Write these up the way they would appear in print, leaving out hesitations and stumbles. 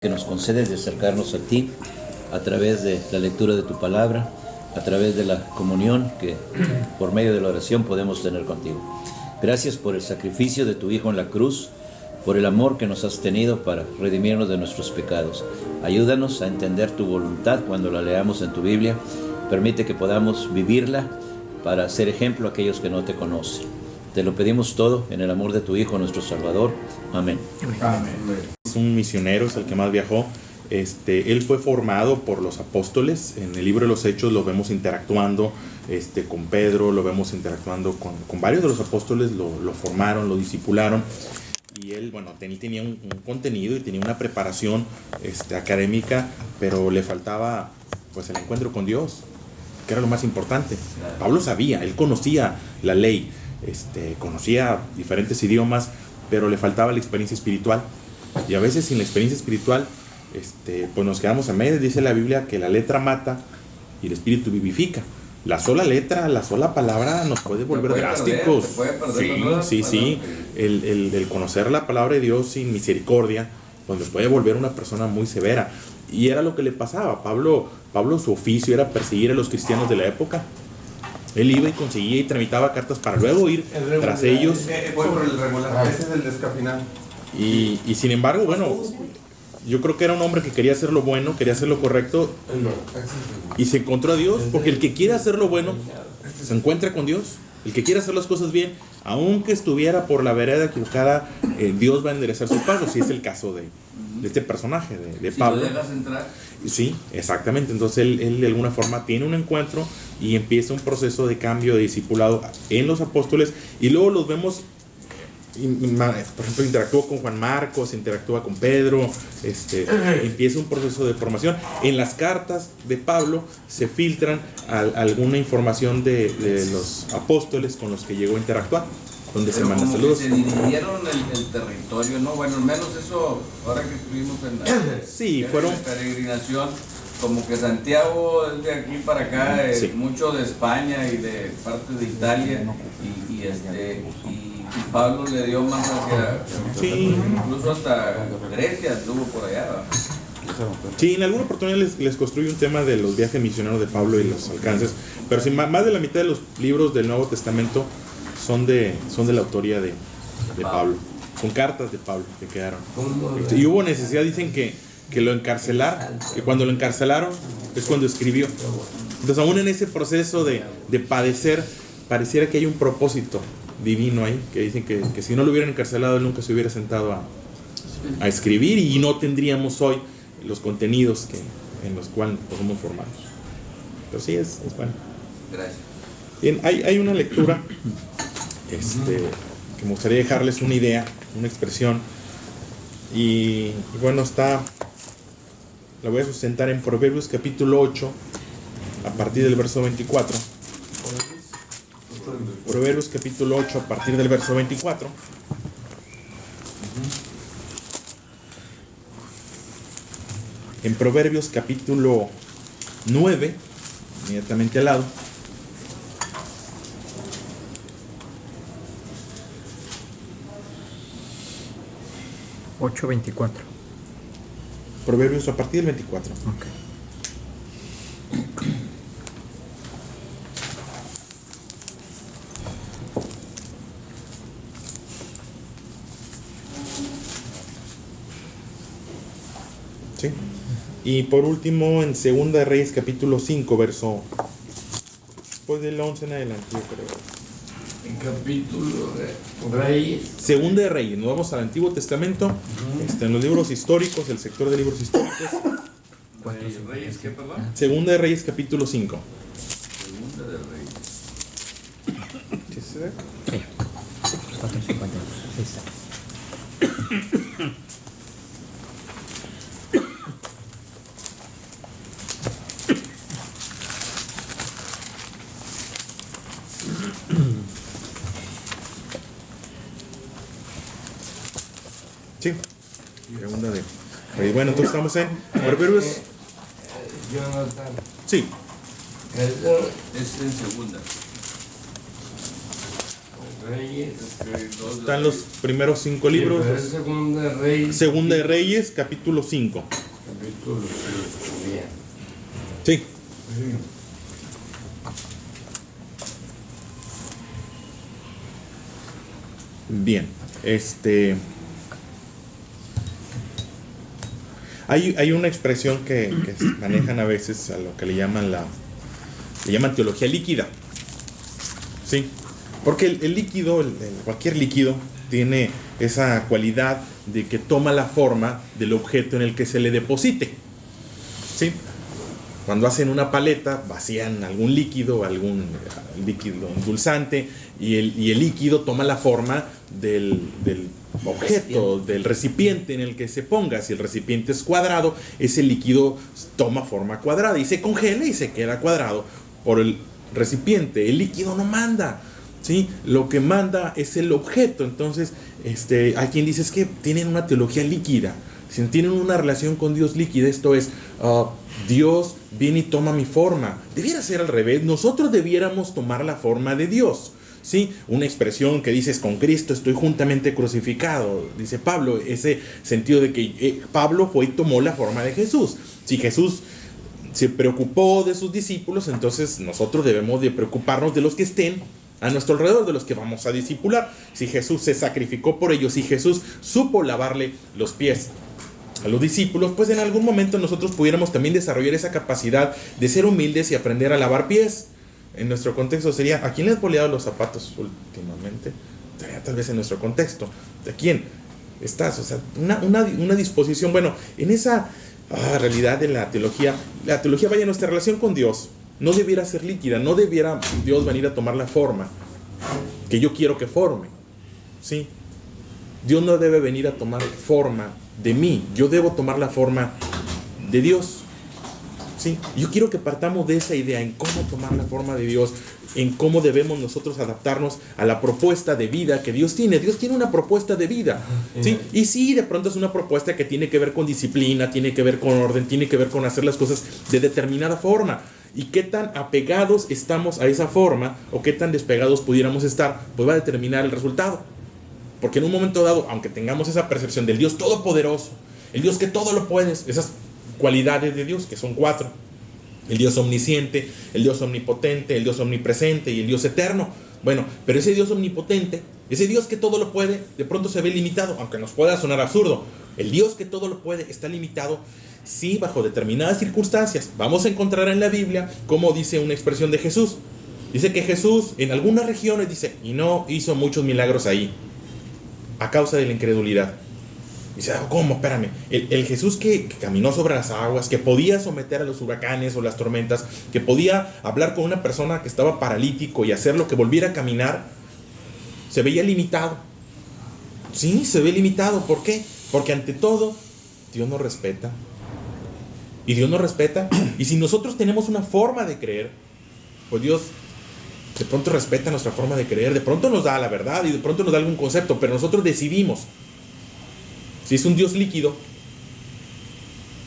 que nos concedes de acercarnos a ti a través de la lectura de tu palabra, a través de la comunión que por medio de la oración podemos tener contigo. Gracias por el sacrificio de tu Hijo en la cruz, por el amor que nos has tenido para redimirnos de nuestros pecados. Ayúdanos a entender tu voluntad cuando la leamos en tu Biblia. Permite que podamos vivirla para ser ejemplo a aquellos que no te conocen. Te lo pedimos todo en el amor de tu Hijo, nuestro Salvador. Amén. Amén. Es un misionero, es el que más viajó. Él fue formado por los apóstoles. En el libro de los Hechos lo vemos interactuando con Pedro, lo vemos interactuando con varios de los apóstoles, lo formaron, lo discipularon. Y él, él tenía un contenido y tenía una preparación académica, pero le faltaba pues el encuentro con Dios, que era lo más importante. Pablo sabía, él conocía la ley, conocía diferentes idiomas, pero le faltaba la experiencia espiritual. Y a veces sin la experiencia espiritual pues nos quedamos a medias. Dice la Biblia que la letra mata y el espíritu vivifica. La sola letra, la sola palabra nos puede volver drásticos. Sí. El conocer la palabra de Dios sin misericordia pues nos puede volver una persona muy severa. Y era lo que le pasaba. Pablo, su oficio era perseguir a los cristianos de la época. Él iba y conseguía y tramitaba cartas para luego ir tras ellos. Por el remolado, ese es el descafeinado. Y sin embargo, yo creo que era un hombre que quería hacer lo bueno, quería hacer lo correcto, y se encontró a Dios, porque el que quiere hacer lo bueno se encuentra con Dios. El que quiere hacer las cosas bien, aunque estuviera por la vereda equivocada, Dios va a enderezar su paso. Si es el caso de este personaje, de Pablo. ¿Si lo dejas entrar? Sí, exactamente. Entonces él de alguna forma tiene un encuentro y empieza un proceso de cambio, de discipulado en los apóstoles, y luego los vemos. Por ejemplo, interactúa con Juan Marcos, interactúa con Pedro, empieza un proceso de formación. En las cartas de Pablo se filtran alguna información de los apóstoles con los que llegó a interactuar, donde se manda saludos. Se dividieron el territorio, ¿no? Bueno, al menos eso, ahora que estuvimos en la peregrinación, como que Santiago es de aquí para acá, mucho de España y de parte de Italia, y Pablo le dio más hacia, incluso hasta Grecia estuvo por allá, ¿verdad? Sí, en alguna oportunidad les construye un tema de los viajes misioneros de Pablo y los alcances, pero más de la mitad de los libros del Nuevo Testamento son de la autoría de Pablo, con cartas de Pablo que quedaron. Y hubo necesidad, dicen que lo encarcelaron, que cuando lo encarcelaron es cuando escribió. Entonces, aún en ese proceso de padecer, pareciera que hay un propósito divino ahí, que dicen que si no lo hubieran encarcelado, él nunca se hubiera sentado a escribir, y no tendríamos hoy los contenidos en los cuales somos formados. Pero sí, es bueno. Gracias. Bien, hay una lectura que me gustaría dejarles una idea, una expresión, y la voy a sustentar en Proverbios capítulo 8, a partir del verso 24. Proverbios capítulo 8 a partir del verso 24. En Proverbios capítulo 9, inmediatamente al lado. Proverbios a partir del 24. Okay. ¿Sí? Y por último, en Segunda de Reyes capítulo 5, verso, después del 11 en adelante, yo creo. En capítulo de Reyes. Segunda de Reyes, nos vamos al Antiguo Testamento, en los libros históricos, el sector de libros históricos. ¿Reyes qué, perdón? Segunda de Reyes capítulo 5. Segunda de Reyes. ¿Sí se ve? Sí. 452. Ahí está. Sí. Segunda de Reyes. Bueno, entonces estamos en Proverbios. Jonathan. Sí. Es en segunda. Reyes. Están los primeros 5 libros. Sí, Segunda de Reyes. Segunda de Reyes, capítulo 5. Capítulo 5. Bien. Sí. Bien. Hay una expresión que manejan a veces a lo que le llaman teología líquida. Sí. Porque el líquido, cualquier líquido, tiene esa cualidad de que toma la forma del objeto en el que se le deposite. ¿Sí? Cuando hacen una paleta, vacían algún líquido endulzante, y el líquido toma la forma del objeto, del recipiente en el que se ponga. Si el recipiente es cuadrado, ese líquido toma forma cuadrada y se congela y se queda cuadrado por el recipiente. El líquido no manda, ¿sí? Lo que manda es el objeto. Entonces, hay quien dice es que tienen una teología líquida, si tienen una relación con Dios líquida. Esto es, Dios viene y toma mi forma. Debiera ser al revés. Nosotros debiéramos tomar la forma de Dios, ¿sí? Una expresión que dices, con Cristo estoy juntamente crucificado, dice Pablo, ese sentido de que Pablo fue y tomó la forma de Jesús. Si Jesús se preocupó de sus discípulos, entonces nosotros debemos de preocuparnos de los que estén a nuestro alrededor, de los que vamos a discipular. Si Jesús se sacrificó por ellos, si Jesús supo lavarle los pies a los discípulos, pues en algún momento nosotros pudiéramos también desarrollar esa capacidad de ser humildes y aprender a lavar pies. En nuestro contexto sería, ¿a quién le has boleado los zapatos últimamente? Tal vez en nuestro contexto, ¿de quién estás? O sea, una disposición. Bueno, en esa realidad de la teología vaya, nuestra relación con Dios no debiera ser líquida, no debiera Dios venir a tomar la forma que yo quiero que forme, ¿sí? Dios no debe venir a tomar forma de mí, yo debo tomar la forma de Dios, ¿sí? Yo quiero que partamos de esa idea en cómo tomar la forma de Dios, en cómo debemos nosotros adaptarnos a la propuesta de vida que Dios tiene. Dios tiene una propuesta de vida, ¿sí? Y sí, de pronto es una propuesta que tiene que ver con disciplina, tiene que ver con orden, tiene que ver con hacer las cosas de determinada forma. Y qué tan apegados estamos a esa forma o qué tan despegados pudiéramos estar, pues va a determinar el resultado. Porque en un momento dado, aunque tengamos esa percepción del Dios todopoderoso, el Dios que todo lo puede, esas cualidades de Dios, que son 4, el Dios omnisciente, el Dios omnipotente, el Dios omnipresente y el Dios eterno. Bueno, pero ese Dios omnipotente, ese Dios que todo lo puede, de pronto se ve limitado, aunque nos pueda sonar absurdo. El Dios que todo lo puede está limitado, sí, bajo determinadas circunstancias. Vamos a encontrar en la Biblia cómo dice una expresión de Jesús. Dice que Jesús en algunas regiones, dice, y no hizo muchos milagros ahí, a causa de la incredulidad. Dice, ¿cómo? Espérame. El Jesús que caminó sobre las aguas, que podía someter a los huracanes o las tormentas, que podía hablar con una persona que estaba paralítico y hacerlo que volviera a caminar, se veía limitado. Sí, se ve limitado. ¿Por qué? Porque ante todo, Dios nos respeta. Y Dios nos respeta. Y si nosotros tenemos una forma de creer, pues Dios de pronto respeta nuestra forma de creer, de pronto nos da la verdad y de pronto nos da algún concepto, pero nosotros decidimos si es un Dios líquido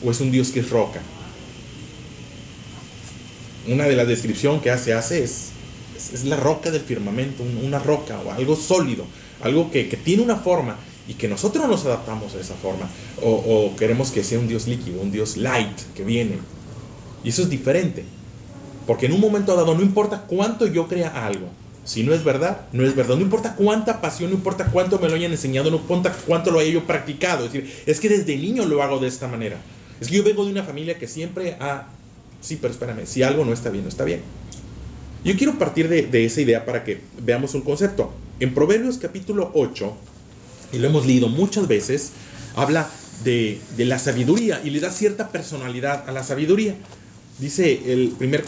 o es un Dios que es roca. Una de las descripciones que hace es la roca del firmamento, una roca o algo sólido, algo que tiene una forma y que nosotros nos adaptamos a esa forma, o queremos que sea un Dios líquido, un Dios light que viene, y eso es diferente. Porque en un momento dado, no importa cuánto yo crea algo, si no es verdad, no es verdad. No importa cuánta pasión, no importa cuánto me lo hayan enseñado, no importa cuánto lo haya yo practicado. Es decir, es que desde niño lo hago de esta manera. Es que yo vengo de una familia que siempre sí, pero espérame, si algo no está bien, no está bien. Yo quiero partir de esa idea para que veamos un concepto. En Proverbios capítulo 8, y lo hemos leído muchas veces, habla de la sabiduría y le da cierta personalidad a la sabiduría. Dice el primer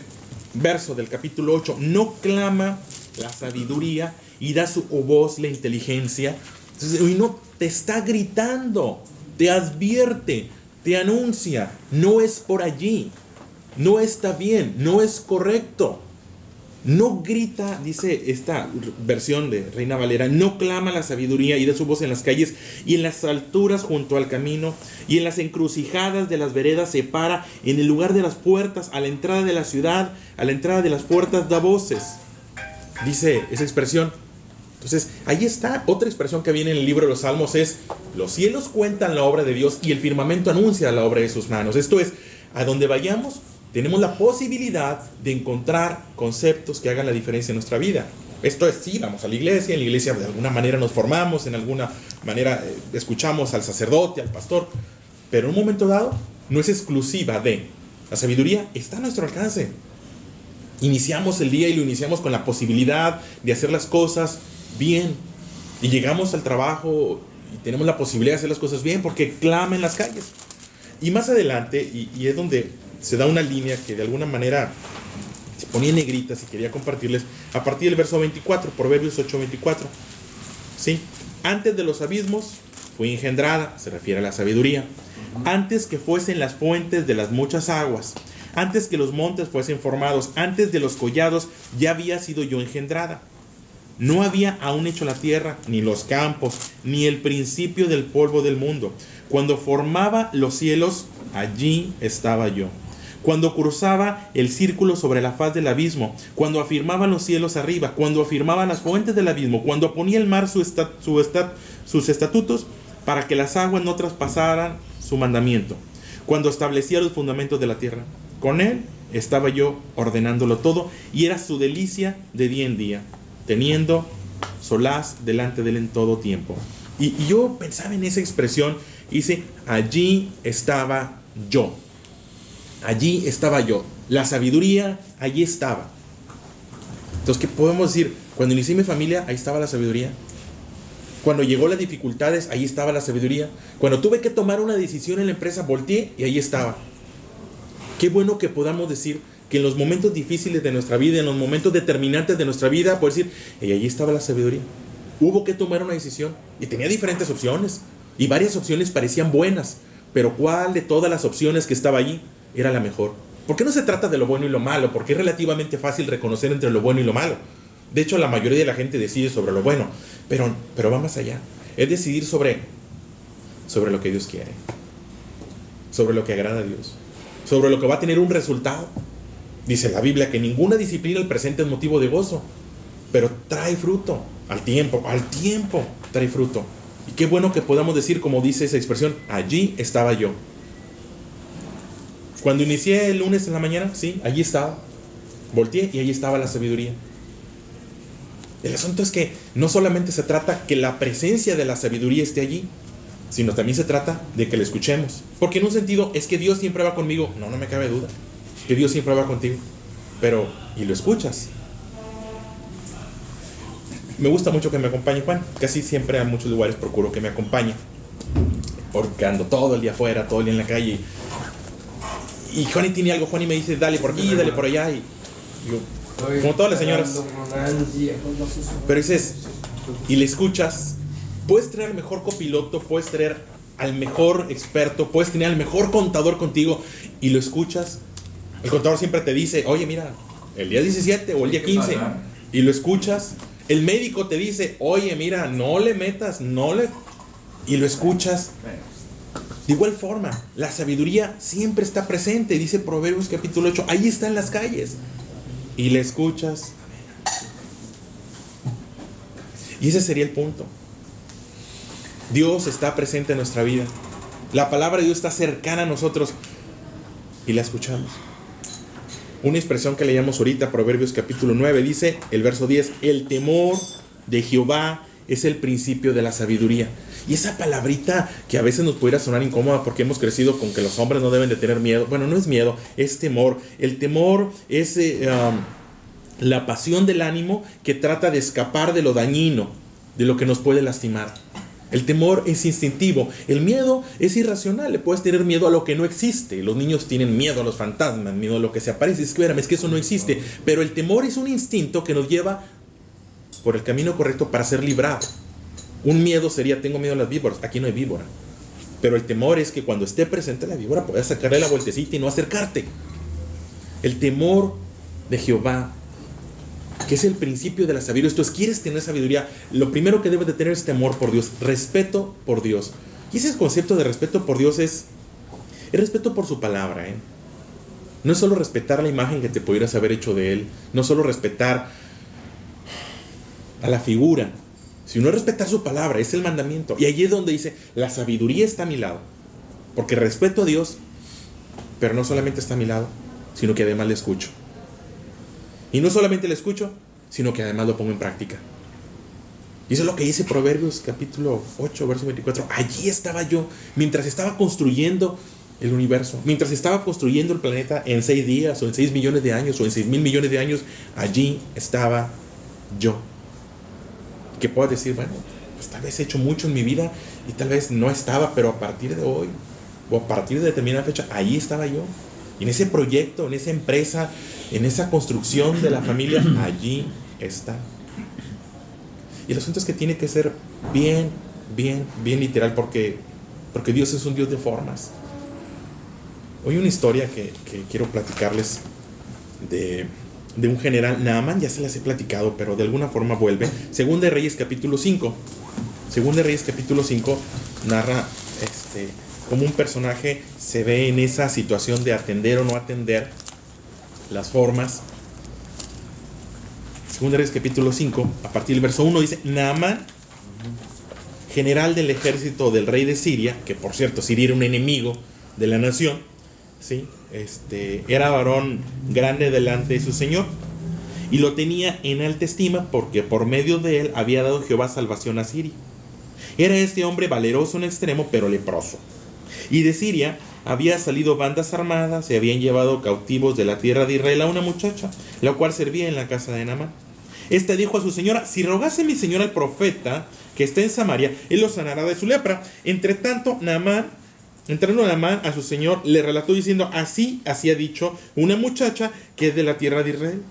verso del capítulo 8, no clama la sabiduría y da su voz la inteligencia. Entonces, hoy no te está gritando, te advierte, te anuncia, no es por allí, no está bien, no es correcto. No grita, dice esta versión de Reina Valera, no clama la sabiduría y da su voz en las calles y en las alturas junto al camino y en las encrucijadas de las veredas se para, en el lugar de las puertas, a la entrada de la ciudad, a la entrada de las puertas da voces. Dice esa expresión, Entonces, ahí está otra expresión que viene en el libro de los Salmos, es: los cielos cuentan la obra de Dios y el firmamento anuncia la obra de sus manos. Esto es, a donde vayamos, tenemos la posibilidad de encontrar conceptos que hagan la diferencia en nuestra vida. Esto es, sí, vamos a la iglesia, en la iglesia de alguna manera nos formamos, en alguna manera escuchamos al sacerdote, al pastor, pero en un momento dado no es exclusiva de. La sabiduría está a nuestro alcance. Iniciamos el día y lo iniciamos con la posibilidad de hacer las cosas bien, y llegamos al trabajo y tenemos la posibilidad de hacer las cosas bien porque clama en las calles. Y más adelante, y es donde se da una línea que de alguna manera se ponía en negritas y quería compartirles, a partir del verso 24, Proverbios 8:24. ¿Sí? Antes de los abismos fue engendrada, se refiere a la sabiduría. Antes que fuesen las fuentes de las muchas aguas, antes que los montes fuesen formados, antes de los collados, ya había sido yo engendrada. No había aún hecho la tierra, ni los campos, ni el principio del polvo del mundo. Cuando formaba los cielos, allí estaba yo. Cuando cruzaba el círculo sobre la faz del abismo, cuando afirmaba los cielos arriba, cuando afirmaba las fuentes del abismo, cuando ponía el mar sus estatutos para que las aguas no traspasaran su mandamiento, cuando establecía los fundamentos de la tierra. Con él estaba yo ordenándolo todo, y era su delicia de día en día, teniendo solaz delante de él en todo tiempo. Y yo pensaba en esa expresión y dice: allí estaba yo. Allí estaba yo. La sabiduría allí estaba. Entonces, ¿qué podemos decir? Cuando inicié mi familia, ahí estaba la sabiduría. Cuando llegó las dificultades, ahí estaba la sabiduría. Cuando tuve que tomar una decisión en la empresa, volteé y ahí estaba. Qué bueno que podamos decir que en los momentos difíciles de nuestra vida, en los momentos determinantes de nuestra vida, poder decir: y allí estaba la sabiduría. Hubo que tomar una decisión y tenía diferentes opciones, y varias opciones parecían buenas, pero ¿cuál de todas las opciones que estaba allí era la mejor? Porque no se trata de lo bueno y lo malo, porque es relativamente fácil reconocer entre lo bueno y lo malo. De hecho, la mayoría de la gente decide sobre lo bueno, pero va más allá. Es decidir sobre lo que Dios quiere, sobre lo que agrada a Dios, sobre lo que va a tener un resultado. Dice la Biblia que ninguna disciplina al presente es motivo de gozo, pero trae fruto al tiempo trae fruto. Y qué bueno que podamos decir, como dice esa expresión: allí estaba yo. Cuando inicié el lunes en la mañana, sí, allí estaba. Volteé y allí estaba la sabiduría. El asunto es que no solamente se trata que la presencia de la sabiduría esté allí, sino también se trata de que la escuchemos. Porque en un sentido es que Dios siempre va conmigo. No me cabe duda que Dios siempre va contigo. Pero, ¿y lo escuchas? Me gusta mucho que me acompañe Juan. Casi siempre a muchos lugares procuro que me acompañe, porque ando todo el día afuera, todo el día en la calle. Y Juan tiene algo. Juan me dice: dale por aquí, dale por allá. Y yo, como todas las señoras. Pero dices, y le escuchas. Puedes traer al mejor copiloto, puedes traer al mejor experto, puedes tener al mejor contador contigo, y lo escuchas. El contador siempre te dice: oye, mira, el día 17 o el día 15, y lo escuchas. El médico te dice: oye, mira, no le metas, y lo escuchas. De igual forma, la sabiduría siempre está presente. Dice Proverbios capítulo 8, ahí está en las calles, y le escuchas. Y ese sería el punto. Dios está presente en nuestra vida. La palabra de Dios está cercana a nosotros y la escuchamos. Una expresión que leíamos ahorita, Proverbios capítulo 9, dice el verso 10: el temor de Jehová es el principio de la sabiduría. Y esa palabrita que a veces nos pudiera sonar incómoda porque hemos crecido con que los hombres no deben de tener miedo. Bueno, no es miedo, es temor. El temor es la pasión del ánimo que trata de escapar de lo dañino, de lo que nos puede lastimar. El temor es instintivo. El miedo es irracional. Le puedes tener miedo a lo que no existe. Los niños tienen miedo a los fantasmas, miedo a lo que se aparece. Es que eso no existe. Pero el temor es un instinto que nos lleva por el camino correcto para ser librado. Un miedo sería: tengo miedo a las víboras. Aquí no hay víbora. Pero el temor es que cuando esté presente la víbora puedas sacarle la vueltecita y no acercarte. El temor de Jehová, que es el principio de la sabiduría. Entonces, ¿quieres tener sabiduría? Lo primero que debes de tener es temor por Dios, respeto por Dios. Y ese concepto de respeto por Dios es respeto por su palabra, No es solo respetar la imagen que te pudieras haber hecho de Él, no solo respetar a la figura sino respetar su palabra, es el mandamiento. Y allí es donde dice, la sabiduría está a mi lado, porque respeto a Dios, pero no solamente está a mi lado, sino que además le escucho. Y no solamente le escucho, sino que además lo pongo en práctica. Y eso es lo que dice Proverbios capítulo 8, verso 24. Allí estaba yo, mientras estaba construyendo el universo, mientras estaba construyendo el planeta en 6 días, o en 6 millones de años, o en 6,000 millones de años, allí estaba yo. Que puedo decir, bueno, pues tal vez he hecho mucho en mi vida y tal vez no estaba, pero a partir de hoy, o a partir de determinada fecha, allí estaba yo. Y en ese proyecto, en esa empresa, en esa construcción de la familia, allí está. Y el asunto es que tiene que ser bien literal, porque Dios es un Dios de formas. Hoy una historia que quiero platicarles de un general, Naamán, ya se las he platicado, pero de alguna forma vuelve. Segunda de Reyes capítulo 5. Segunda de Reyes capítulo 5 narra cómo un personaje se ve en esa situación de atender o no atender las formas. Segunda de Reyes capítulo 5, a partir del verso 1 dice, Naamán, general del ejército del rey de Siria, que por cierto Siria era un enemigo de la nación, ¿sí? Era varón grande delante de su señor y lo tenía en alta estima porque por medio de él había dado Jehová salvación a Siria. Era este hombre valeroso en extremo, pero leproso. Y de Siria había salido bandas armadas y habían llevado cautivos de la tierra de Israel a una muchacha, la cual servía en la casa de Naamán. Esta dijo a su señora, si rogase mi señor al profeta que está en Samaria, él lo sanará de su lepra. Entre tanto, entrando Naamán a su señor, le relató diciendo, así ha dicho una muchacha que es de la tierra de Israel.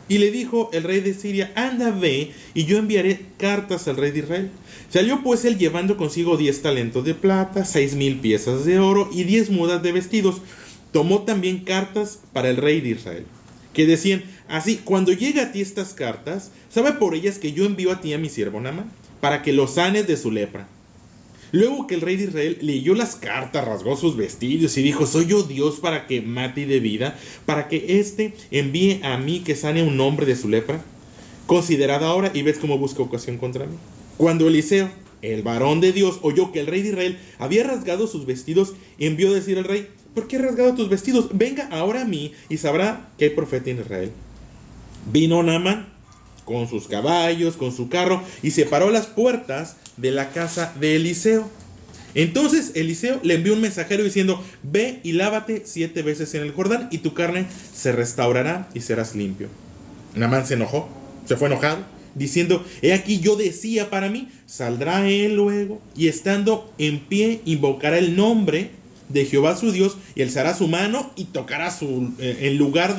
Y le dijo el rey de Siria, anda, ve, y yo enviaré cartas al rey de Israel. Salió pues él llevando consigo 10 talentos de plata, 6,000 piezas de oro y 10 mudas de vestidos. Tomó también cartas para el rey de Israel, que decían, así, cuando llegue a ti estas cartas, sabe por ellas que yo envío a ti a mi siervo Naamán, para que lo sanes de su lepra. Luego que el rey de Israel leyó las cartas, rasgó sus vestidos y dijo, ¿soy yo Dios para que mate y dé vida? ¿Para que envíe a mí que sane a un hombre de su lepra? Considerad ahora y ves cómo busca ocasión contra mí. Cuando Eliseo, el varón de Dios, oyó que el rey de Israel había rasgado sus vestidos, envió a decir al rey, ¿por qué has rasgado tus vestidos? Venga ahora a mí y sabrá que hay profeta en Israel. Vino Naamán con sus caballos, con su carro, y separó las puertas de la casa de Eliseo. Entonces Eliseo le envió un mensajero diciendo, ve y lávate 7 veces en el Jordán, y tu carne se restaurará y serás limpio. Naamán se enojó, se fue enojado, diciendo, he aquí yo decía para mí, saldrá él luego, y estando en pie invocará el nombre de Jehová su Dios, y alzará su mano y tocará el lugar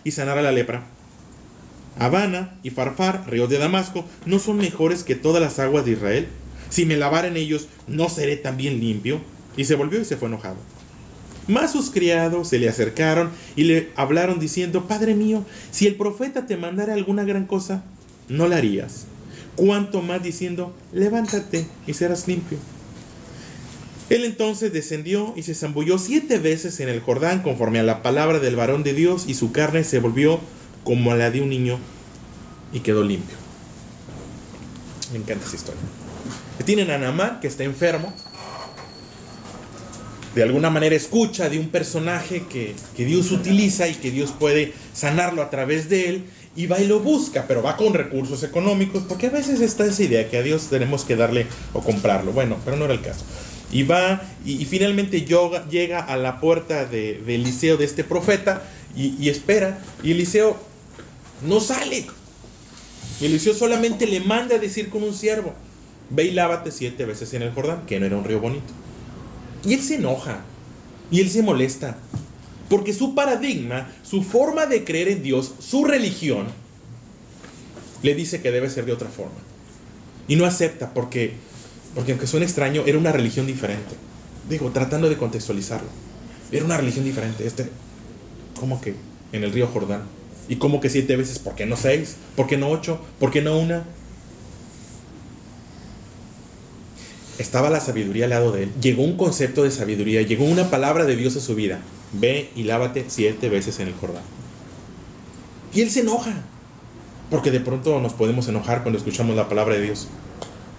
y sanará la lepra. Habana y Farfar, ríos de Damasco, no son mejores que todas las aguas de Israel. Si me lavaren ellos, ¿no seré también limpio? Y se volvió y se fue enojado. Mas sus criados se le acercaron y le hablaron diciendo, Padre mío, si el profeta te mandara alguna gran cosa, no la harías. Cuanto más diciendo, levántate y serás limpio. Él entonces descendió y se zambulló 7 veces en el Jordán conforme a la palabra del varón de Dios, y su carne se volvió como la de un niño y quedó limpio. Me encanta esa historia. Tienen a Naamán, que está enfermo. De alguna manera escucha de un personaje que Dios utiliza y que Dios puede sanarlo a través de él, y va y lo busca, pero va con recursos económicos, porque a veces está esa idea que a Dios tenemos que darle o comprarlo. Bueno, pero no era el caso. Y va y finalmente llega a la puerta de Eliseo, de este profeta, y espera, y Eliseo no sale. Y Eliseo solamente le manda a decir con un siervo, ve y lávate 7 veces en el Jordán, que no era un río bonito. Y él se enoja, y él se molesta, porque su paradigma, su forma de creer en Dios, su religión, le dice que debe ser de otra forma. Y no acepta, porque aunque suene extraño, era una religión diferente. Digo, tratando de contextualizarlo, era una religión diferente. ¿Cómo que en el río Jordán? ¿Y cómo que 7 veces? ¿Por qué no 6? ¿Por qué no 8? ¿Por qué no 1? Estaba la sabiduría al lado de él. Llegó un concepto de sabiduría, llegó una palabra de Dios a su vida. Ve y lávate 7 veces en el Jordán. Y él se enoja, Porque de pronto nos podemos enojar cuando escuchamos la palabra de Dios.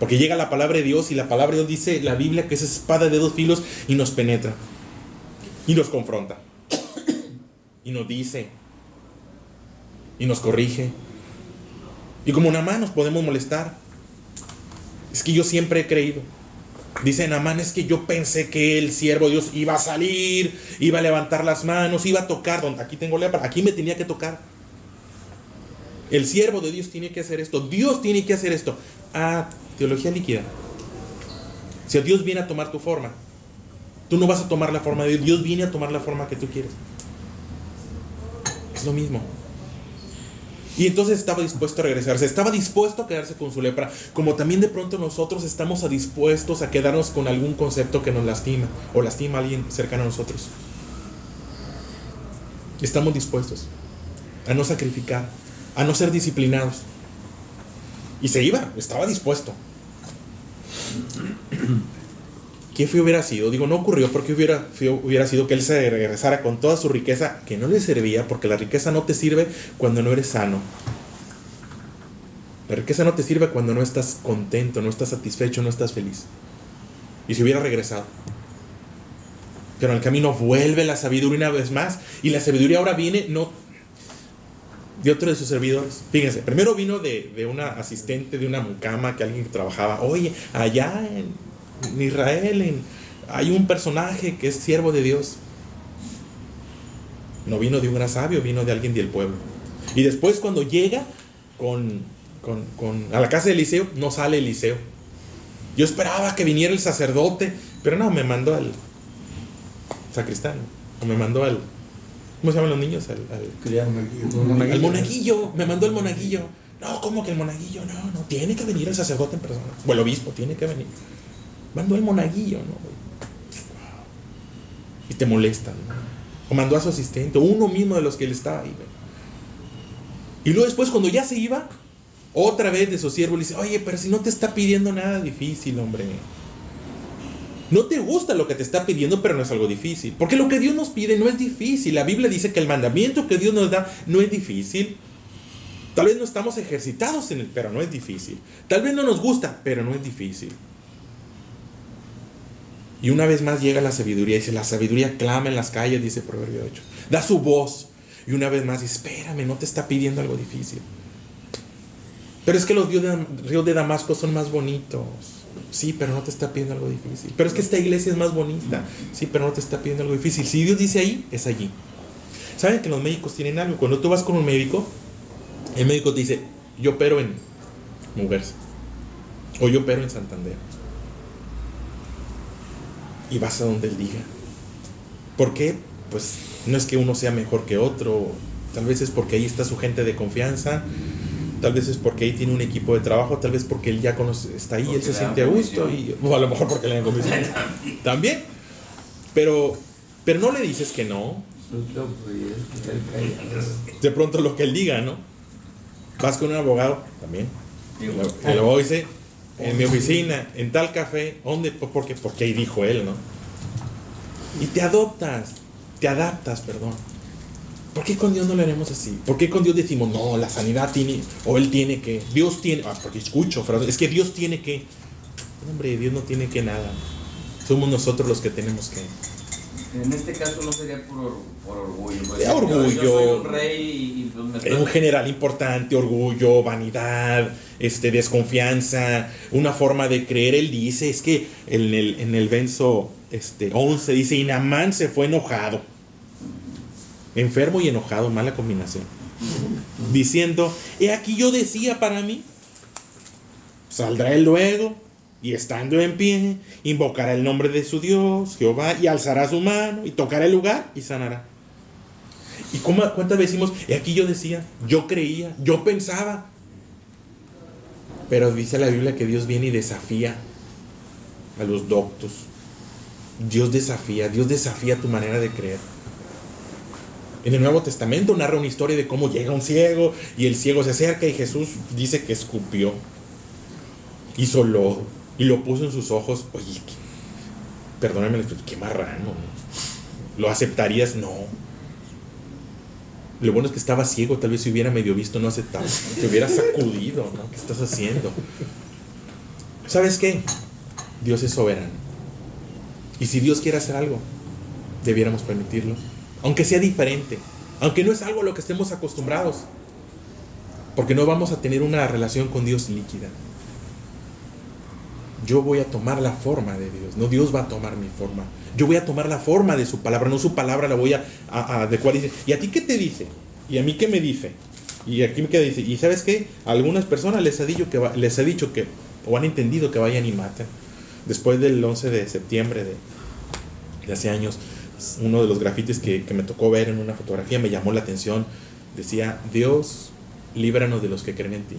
Porque llega la palabra de Dios y la palabra de Dios dice la Biblia que es espada de dos filos y nos penetra. Y nos confronta. Y nos dice. Y nos corrige. Y como Naamán nos podemos molestar. Es que yo siempre he creído. Dice Naamán, es que yo pensé que el siervo de Dios iba a salir, iba a levantar las manos, iba a tocar. Aquí tengo lepra, aquí me tenía que tocar. El siervo de Dios tiene que hacer esto. Dios tiene que hacer esto. Ah, teología líquida. Si Dios viene a tomar tu forma, tú no vas a tomar la forma de Dios. Dios viene a tomar la forma que tú quieres. Es lo mismo. Y entonces estaba dispuesto a regresarse, estaba dispuesto a quedarse con su lepra, como también de pronto nosotros estamos dispuestos a quedarnos con algún concepto que nos lastima, o lastima a alguien cercano a nosotros. Estamos dispuestos a no sacrificar, a no ser disciplinados. Y se iba, estaba dispuesto. ¿Qué fue hubiera sido? Digo, no ocurrió porque hubiera sido que él se regresara con toda su riqueza que no le servía, porque la riqueza no te sirve cuando no eres sano. La riqueza no te sirve cuando no estás contento, no estás satisfecho, no estás feliz. Y si hubiera regresado. Pero en el camino vuelve la sabiduría una vez más, y la sabiduría ahora viene no de otro de sus servidores. Fíjense, primero vino de una asistente, de una mucama, que alguien que trabajaba. Oye, allá en Israel hay un personaje que es siervo de Dios. No vino de un gran sabio, vino de alguien del pueblo. Y después cuando llega a la casa de Eliseo, no sale Eliseo. Yo esperaba que viniera el sacerdote, pero no, me mandó al sacristán, o me mandó al, ¿cómo se llaman los niños? Al monaguillo, me mandó el monaguillo. No, ¿cómo que el monaguillo? No, tiene que venir el sacerdote en persona, o el obispo, tiene que venir. Mandó el monaguillo, ¿no? Y te molestan, ¿no? O mandó a su asistente, o uno mismo de los que él estaba ahí, ¿no? Y luego después, cuando ya se iba, otra vez de su siervo le dice, oye, pero si no te está pidiendo nada difícil, hombre. No te gusta lo que te está pidiendo, pero no es algo difícil. Porque lo que Dios nos pide no es difícil. La Biblia dice que el mandamiento que Dios nos da no es difícil. Tal vez no estamos ejercitados en él, pero no es difícil. Tal vez no nos gusta, pero no es difícil. Y una vez más llega la sabiduría. Dice, la sabiduría clama en las calles, dice Proverbio 8. Da su voz. Y una vez más dice, espérame, no te está pidiendo algo difícil. Pero es que los ríos de Damasco son más bonitos. Sí, pero no te está pidiendo algo difícil. Pero es que esta iglesia es más bonita. Sí, pero no te está pidiendo algo difícil. Si Dios dice ahí, es allí. ¿Saben que los médicos tienen algo? Cuando tú vas con un médico, el médico te dice, yo opero en Muguerza. O yo opero en Santander. Y vas a donde él diga. ¿Por qué? Pues no es que uno sea mejor que otro. Tal vez es porque ahí está su gente de confianza. Tal vez es porque ahí tiene un equipo de trabajo. Tal vez porque él ya conoce, está ahí, porque él se siente a gusto. O a lo mejor porque le dan comisión. También. Pero no le dices que no. De pronto lo que él diga, ¿no? Vas con un abogado también. El abogado dice, en mi oficina, en tal café. ¿Dónde? Porque ahí dijo él, ¿no? Y te adaptas, perdón. ¿Por qué con Dios no lo haremos así? ¿Por qué con Dios decimos, no, la sanidad tiene, o Él tiene que, Dios tiene, porque escucho, es que Dios tiene que, hombre, Dios no tiene que nada. Somos nosotros los que tenemos que. En este caso no sería por orgullo. Pues, orgullo. Yo soy un rey y pues un general importante, orgullo, vanidad, desconfianza, una forma de creer. Él dice, es que en el verso 11 dice, y Naamán se fue enojado. Enfermo y enojado, mala combinación. Diciendo, he aquí yo decía para mí, saldrá él luego, y estando en pie, invocará el nombre de su Dios, Jehová, y alzará su mano, y tocará el lugar, y sanará. ¿Y cuántas veces decimos, he aquí yo decía, yo creía, yo pensaba? Pero dice la Biblia que Dios viene y desafía a los doctos. Dios desafía tu manera de creer. En el Nuevo Testamento narra una historia de cómo llega un ciego y el ciego se acerca y Jesús dice que escupió, hizo lodo y lo puso en sus ojos. Oye, perdóname, qué marrano. ¿Lo aceptarías? No. Lo bueno es que estaba ciego, tal vez si hubiera medio visto no aceptaba, te hubiera sacudido, ¿no? ¿Qué estás haciendo? ¿Sabes qué? Dios es soberano. Y si Dios quiere hacer algo, debiéramos permitirlo. Aunque sea diferente, aunque no es algo a lo que estemos acostumbrados. Porque no vamos a tener una relación con Dios líquida. Yo voy a tomar la forma de Dios, no Dios va a tomar mi forma. Yo voy a tomar la forma de su palabra, no su palabra la voy a adecuar. ¿Y a ti qué te dice? ¿Y a mí qué me dice? Y aquí me queda dice, ¿y sabes qué? A algunas personas les ha dicho que o han entendido que vayan y maten. Después del 11 de septiembre de hace años, uno de los grafitis que me tocó ver en una fotografía me llamó la atención. Decía, Dios, líbranos de los que creen en ti.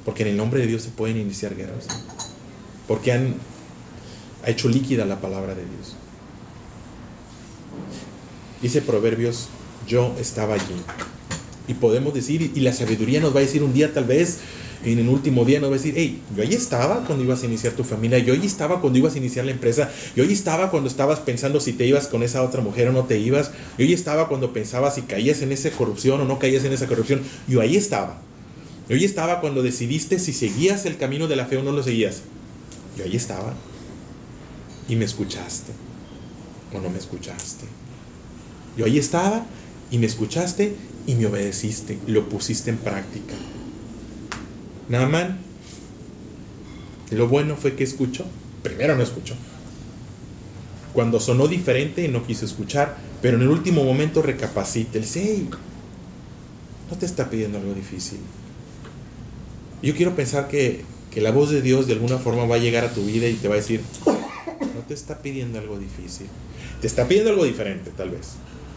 Porque en el nombre de Dios se pueden iniciar guerras. Porque ha hecho líquida la palabra de Dios. Dice Proverbios, yo estaba allí. Y podemos decir, y la sabiduría nos va a decir un día tal vez, en el último día nos va a decir, hey, yo allí estaba cuando ibas a iniciar tu familia, yo allí estaba cuando ibas a iniciar la empresa, yo allí estaba cuando estabas pensando si te ibas con esa otra mujer o no te ibas, yo allí estaba cuando pensabas si caías en esa corrupción o no caías en esa corrupción, yo allí estaba. Yo allí estaba cuando decidiste si seguías el camino de la fe o no lo seguías. Yo allí estaba. Y me escuchaste. O no me escuchaste. Yo allí estaba y me escuchaste y me obedeciste. Lo pusiste en práctica. Naamán, lo bueno fue que escuchó. Primero no escuchó. Cuando sonó diferente no quiso escuchar. Pero en el último momento recapacita. Él dice, hey, no te está pidiendo algo difícil. Yo quiero pensar que la voz de Dios de alguna forma va a llegar a tu vida y te va a decir, no te está pidiendo algo difícil, te está pidiendo algo diferente tal vez,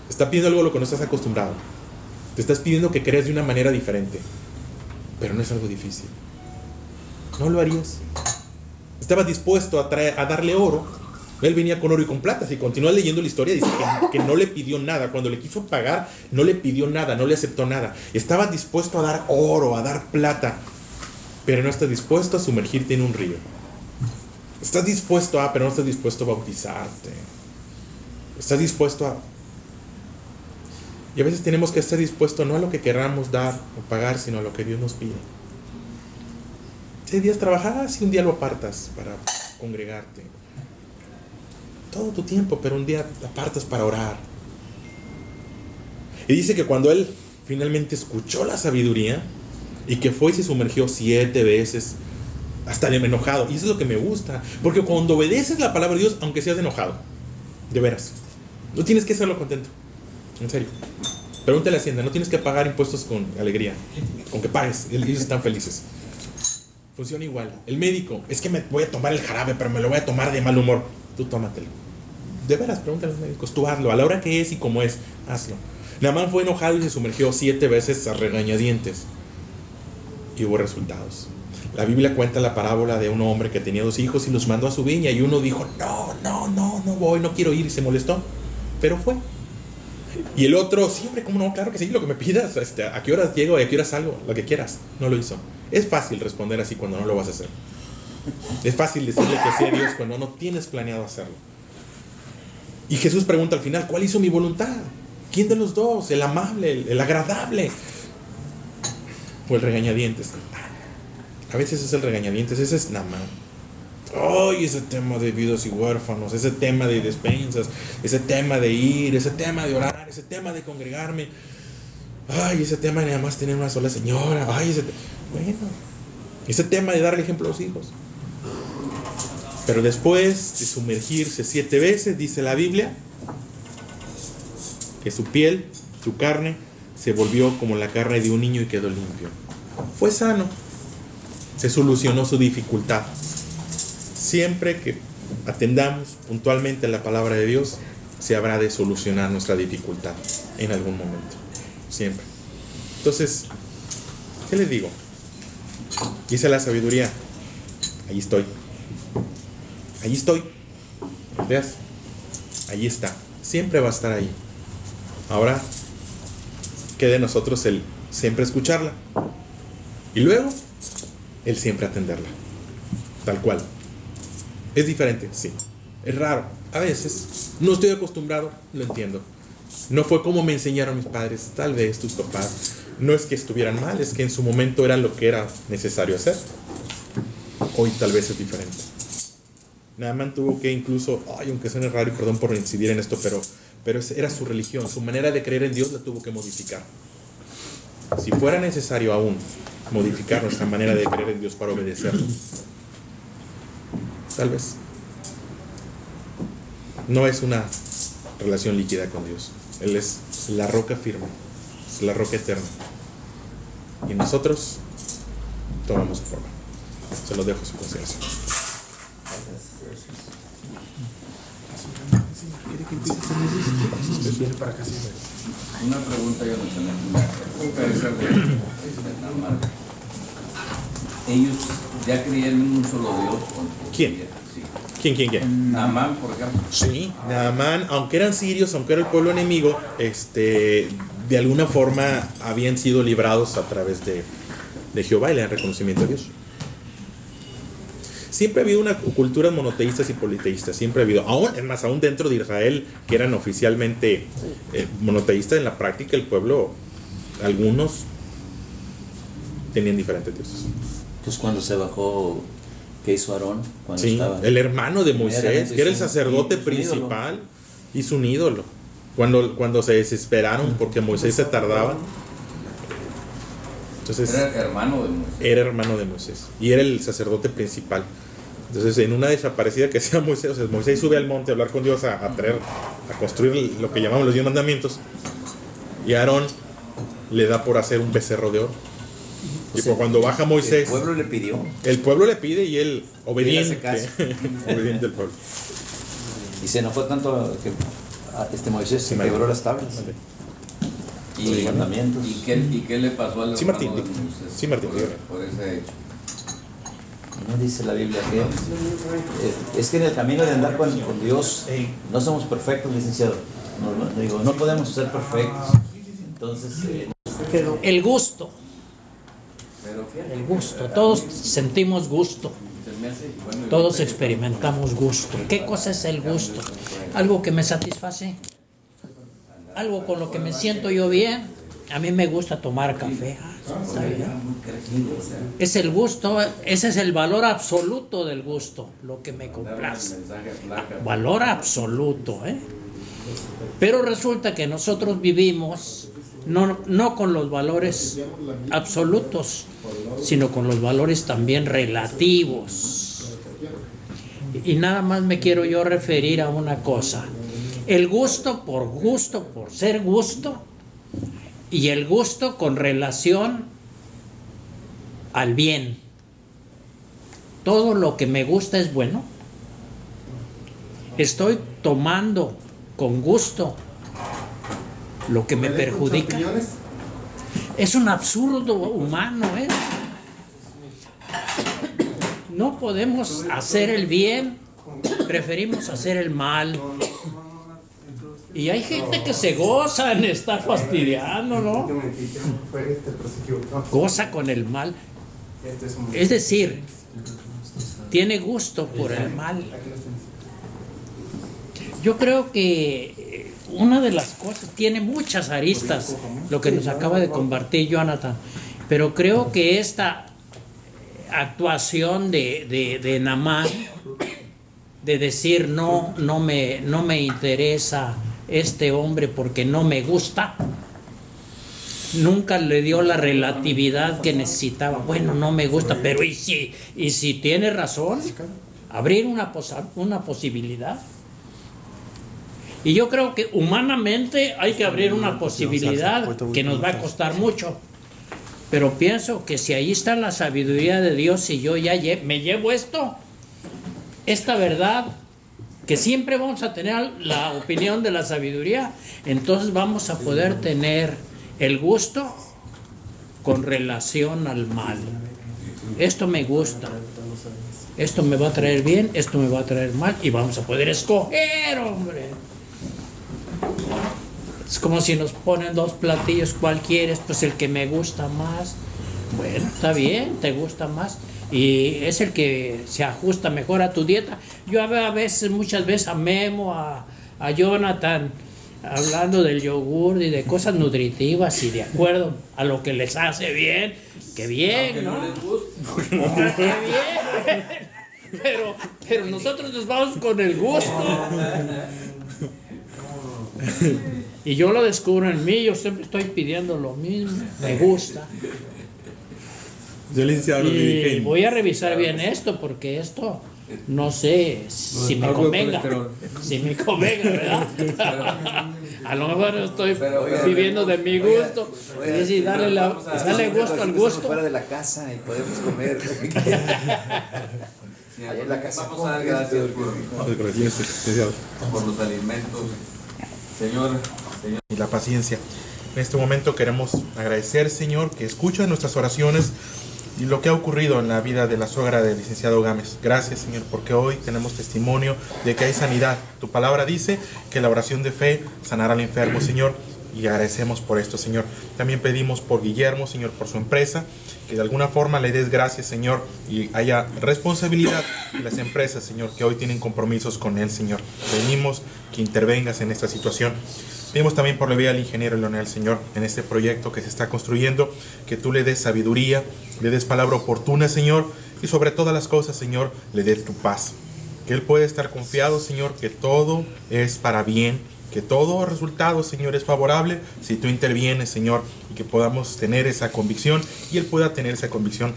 te está pidiendo algo a lo que no estás acostumbrado, te estás pidiendo que creas de una manera diferente, pero no es algo difícil. ¿No lo harías? Estaba dispuesto a darle oro. Él venía con oro y con plata. Si continúas leyendo la historia, dice que no le pidió nada. Cuando le quiso pagar, no le pidió nada, no le aceptó nada. Estaba dispuesto a dar oro, a dar plata, pero no está dispuesto a sumergirte en un río. Estás dispuesto pero no estás dispuesto a bautizarte. Estás dispuesto a... Y a veces tenemos que estar dispuestos no a lo que queramos dar o pagar, sino a lo que Dios nos pide. 6 días trabajas y un día lo apartas para congregarte. Todo tu tiempo, pero un día apartas para orar. Y dice que cuando él finalmente escuchó la sabiduría, y que fue y se sumergió 7 veces, hasta enojado. Y eso es lo que me gusta, porque cuando obedeces la palabra de Dios, aunque seas enojado, de veras, no tienes que hacerlo contento. En serio. Pregúntale a Hacienda, no tienes que pagar impuestos con alegría, con que pagues, ellos están felices. Funciona igual. El médico, es que me voy a tomar el jarabe, pero me lo voy a tomar de mal humor. Tú tómatelo. De veras, pregúntale a los médicos, tú hazlo, a la hora que es y cómo es, hazlo. Naamán fue enojado y se sumergió 7 veces a regañadientes. Y hubo resultados. La Biblia cuenta la parábola de un hombre que tenía 2 hijos y los mandó a su viña, y uno dijo, no voy, no quiero ir, y se molestó, pero fue. Y el otro, siempre, como no, claro que sí, lo que me pidas, a qué horas llego y a qué horas salgo, lo que quieras. No lo hizo. Es fácil responder así cuando no lo vas a hacer. Es fácil decirle que sí a Dios cuando no tienes planeado hacerlo. Y Jesús pregunta al final, ¿cuál hizo mi voluntad? ¿Quién de los dos? ¿El amable, el agradable o el regañadientes? A veces es el regañadientes, ese es Naamán. Ay, ese tema de viudos y huérfanos, ese tema de despensas, ese tema de ir, ese tema de orar, ese tema de congregarme. Ay, ese tema de nada más tener una sola señora. Ay, ese tema de darle ejemplo a los hijos. Pero después de sumergirse 7 veces, dice la Biblia, que su piel, su carne, se volvió como la carne de un niño y quedó limpio. Fue sano. Se solucionó su dificultad. Siempre que atendamos puntualmente la palabra de Dios, se habrá de solucionar nuestra dificultad en algún momento. Siempre. Entonces, ¿qué les digo? Dice la sabiduría, ahí estoy. Ahí estoy. ¿Veas? Ahí está. Siempre va a estar ahí. Ahora, quede de nosotros el siempre escucharla. Y luego, el siempre atenderla. Tal cual. ¿Es diferente? Sí. Es raro. A veces. No estoy acostumbrado. Lo entiendo. No fue como me enseñaron mis padres, tal vez tus papás. No es que estuvieran mal, es que en su momento era lo que era necesario hacer. Hoy tal vez es diferente. Naamán tuvo que incluso, aunque suene raro y perdón por incidir en esto, pero era su religión, su manera de creer en Dios la tuvo que modificar. Si fuera necesario aún modificar nuestra manera de creer en Dios para obedecerlo, tal vez. No es una relación líquida con Dios. Él es la roca firme, es la roca eterna. Y nosotros tomamos su forma. Se los dejo a su consideración. Una pregunta yo no tenía. Ellos ya creían en un solo Dios. ¿Quién? Sí. ¿Quién? Naamán, por ejemplo. Sí, Naamán, aunque eran sirios, aunque era el pueblo enemigo, de alguna forma habían sido librados a través de Jehová y le dan reconocimiento a Dios. Siempre ha habido una cultura monoteístas y politeístas, siempre ha habido, aún dentro de Israel, que eran oficialmente monoteístas, en la práctica el pueblo, algunos tenían diferentes dioses. Entonces cuando se bajó, ¿qué hizo Aarón? Cuando Sí, estaba el hermano de Moisés, que era el sacerdote principal, hizo un ídolo. Cuando se desesperaron porque Moisés se tardaba. Entonces, Era hermano de Moisés. Era hermano de Moisés y era el sacerdote principal. Entonces, en una desaparecida que hacía Moisés, o sea, Moisés sube al monte a hablar con Dios, a construir lo que llamamos los 10 mandamientos, y Aarón le da por hacer un becerro de oro. Y cuando baja Moisés, el pueblo le pidió. El pueblo le pide y él, obediente, obediente al pueblo. Y se enojó tanto que Moisés se quebró las tablas. Y los mandamientos. ¿Y qué le pasó al hermano de Moisés? Sí, Martín. Por ese hecho. No dice la Biblia que es que en el camino de andar con Dios no somos perfectos, licenciado. No podemos ser perfectos. Entonces, el gusto. El gusto. Todos sentimos gusto. Todos experimentamos gusto. ¿Qué cosa es el gusto? Algo que me satisface. Algo con lo que me siento yo bien. A mí me gusta tomar café. Está bien. Es el gusto, ese es el valor absoluto del gusto, lo que me complace. Valor absoluto, ¿eh? Pero resulta que nosotros vivimos no con los valores absolutos, sino con los valores también relativos. Y nada más me quiero yo referir a una cosa. El gusto, por ser gusto, y el gusto con relación al bien. Todo lo que me gusta es bueno. Estoy tomando con gusto lo que me perjudica. Es un absurdo humano, ¿eh? No podemos hacer el bien, preferimos hacer el mal. Y hay gente que se goza en estar fastidiando, ¿no? Goza con el mal. Es decir, tiene gusto por el mal. Yo creo que una de las cosas, tiene muchas aristas, lo que nos acaba de compartir Jonathan, pero creo que esta actuación de Naamán, de decir no me interesa este hombre porque no me gusta, nunca le dio la relatividad que necesitaba. Bueno, no me gusta, pero ¿y si tiene razón? Abrir una posibilidad. Y yo creo que humanamente hay que abrir una posibilidad que nos va a costar mucho. Pero pienso que si ahí está la sabiduría de Dios y yo ya me llevo esta verdad, que siempre vamos a tener la opinión de la sabiduría, entonces vamos a poder tener el gusto con relación al mal. Esto me gusta, esto me va a traer bien, esto me va a traer mal, y vamos a poder escoger, hombre. Es como si nos ponen dos platillos, ¿cuál quieres? Pues el que me gusta más. Bueno, está bien, te gusta más y es el que se ajusta mejor a tu dieta. Yo muchas veces a Memo, a Jonathan, hablando del yogur y de cosas nutritivas y de acuerdo a lo que les hace bien, qué bien, ¿no? No les gusta. Qué bien. Pero nosotros nos vamos con el gusto. Y yo lo descubro en mí, yo siempre estoy pidiendo lo mismo, me gusta. Yo, licenciado, nos dirige Y en- voy a revisar bien esto, porque esto no sé si me convenga. Si me convenga, ¿verdad? A lo mejor estoy viviendo de mi gusto. Y decir, dale gusto al gusto. Fuera de la casa y podemos comer. Sí, Ahí en la casa. vamos a dar gracias por los alimentos. Señor, y la paciencia. En este momento queremos agradecer, Señor, que escucha nuestras oraciones y lo que ha ocurrido en la vida de la suegra del licenciado Gámez. Gracias, Señor, porque hoy tenemos testimonio de que hay sanidad. Tu palabra dice que la oración de fe sanará al enfermo, Señor, y agradecemos por esto, Señor. También pedimos por Guillermo, Señor, por su empresa, que de alguna forma le des gracias, Señor, y haya responsabilidad de las empresas, Señor, que hoy tienen compromisos con él, Señor. Pedimos que intervengas en esta situación. Pedimos también por la vida del ingeniero Leonel, Señor, en este proyecto que se está construyendo, que tú le des sabiduría, le des palabra oportuna, Señor, y sobre todas las cosas, Señor, le des tu paz. Que él pueda estar confiado, Señor, que todo es para bien, que todo resultado, Señor, es favorable si tú intervienes, Señor, y que podamos tener esa convicción y él pueda tener esa convicción.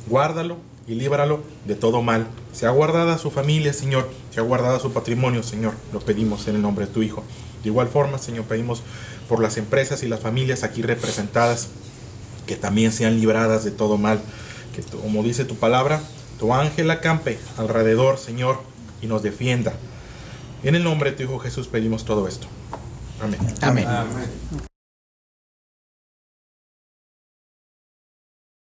Guárdalo y líbralo de todo mal. Sea guardada su familia, Señor, sea guardada su patrimonio, Señor. Lo pedimos en el nombre de tu Hijo. De igual forma, Señor, pedimos por las empresas y las familias aquí representadas, que también sean libradas de todo mal. Que, como dice tu palabra, tu ángel acampe alrededor, Señor, y nos defienda. En el nombre de tu Hijo Jesús pedimos todo esto. Amén. Amén. Amén.